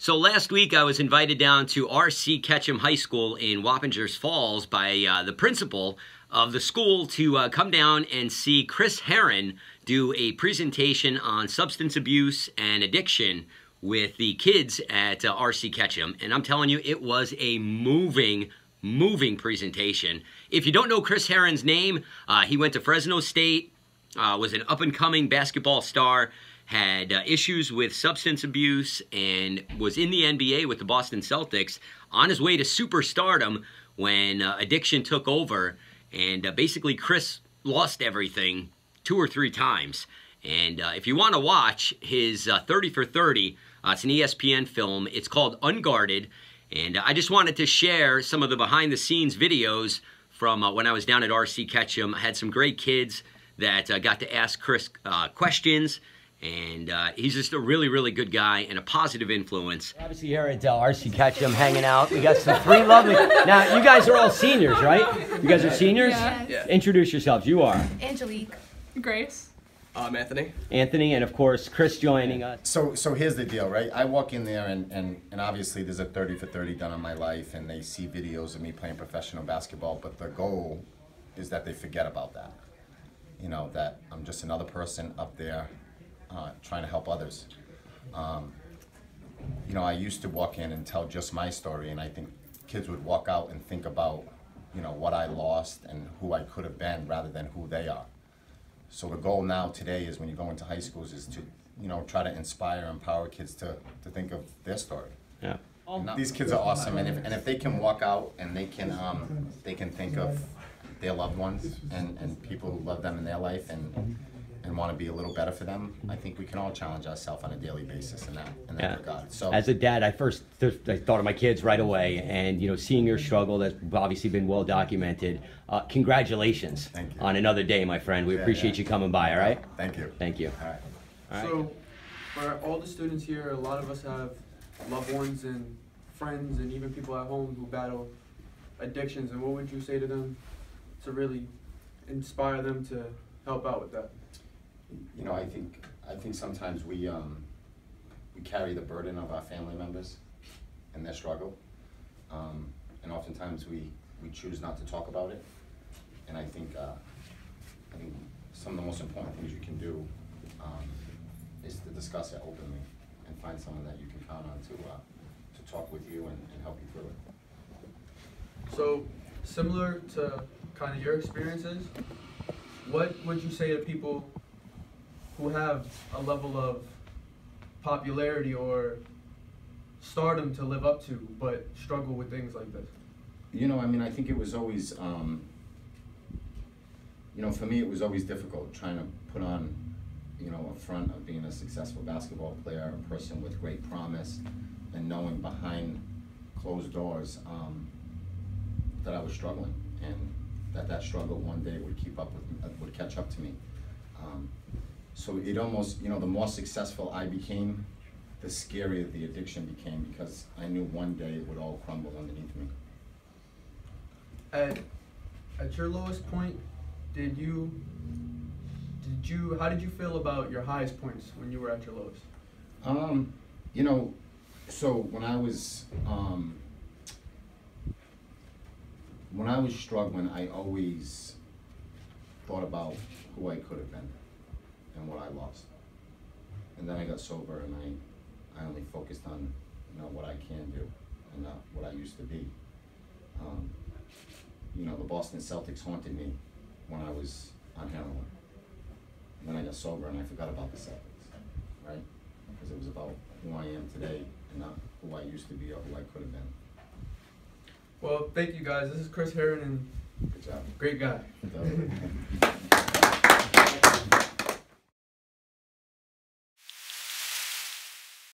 So last week I was invited down to R.C. Ketcham High School in Wappingers Falls by the principal of the school to come down and see Chris Herren do a presentation on substance abuse and addiction with the kids at R.C. Ketcham. And I'm telling you, it was a moving presentation. If you don't know Chris Herren's name, he went to Fresno State, was an up-and-coming basketball star, had issues with substance abuse, and was in the NBA with the Boston Celtics, on his way to superstardom when addiction took over. And basically, Chris lost everything 2 or 3 times. And if you want to watch his 30 for 30, it's an ESPN film. It's called Unguarded. And I just wanted to share some of the behind-the-scenes videos from when I was down at R.C. Ketcham. I had some great kids that got to ask Chris questions. And he's just a really good guy and a positive influence. Obviously here at R.C. Ketcham hanging out. We got some 3 lovely... Now, you guys are all seniors, right? You guys are seniors? Yeah. Introduce yourselves. You are? Angelique. Grace. Anthony. Anthony, and of course, Chris joining us. So here's the deal, right? I walk in there and obviously there's a 30 for 30 done on my life, and they see videos of me playing professional basketball, but the goal is that they forget about that. You know, that I'm just another person up there trying to help others. You know, I used to walk in and tell just my story, and I think kids would walk out and think about, you know, what I lost and who I could have been rather than who they are. So the goal now today is when you go into high schools is to, you know, try to inspire, empower kids to think of their story. Yeah. These kids are awesome, and if they can walk out and they can think of their loved ones and people who love them in their life and want to be a little better for them, I think we can all challenge ourselves on a daily basis in that regard. So, as a dad, I thought of my kids right away, and you know, seeing your struggle that's obviously been well documented. Congratulations on another day, my friend. We appreciate you coming by. All right. Thank you. Thank you. All right. All right. So, for all the students here, a lot of us have loved ones and friends and even people at home who battle addictions. And what would you say to them to really inspire them to help out with that? You know, I think sometimes we carry the burden of our family members and their struggle, and oftentimes we choose not to talk about it. And I think some of the most important things you can do is to discuss it openly and find someone that you can count on to talk with you and help you through it. So, similar to kind of your experiences, what would you say to people who have a level of popularity or stardom to live up to, but struggle with things like this? You know, I mean, I think it was always, you know, for me it was always difficult trying to put on, you know, a front of being a successful basketball player, a person with great promise, and knowing behind closed doors that I was struggling, and that struggle one day would catch up to me. So it almost, you know, the more successful I became, the scarier the addiction became, because I knew one day it would all crumble underneath me. At your lowest point, how did you feel about your highest points when you were at your lowest? You know, so when I was struggling, I always thought about who I could have been and what I lost. And then I got sober, and I only focused on, you know, what I can do and not what I used to be. You know, the Boston Celtics haunted me when I was on heroin. And then I got sober and I forgot about the Celtics, right? Because it was about who I am today and not who I used to be or who I could have been. Well, thank you guys. This is Chris Herren, and Good job. great guy.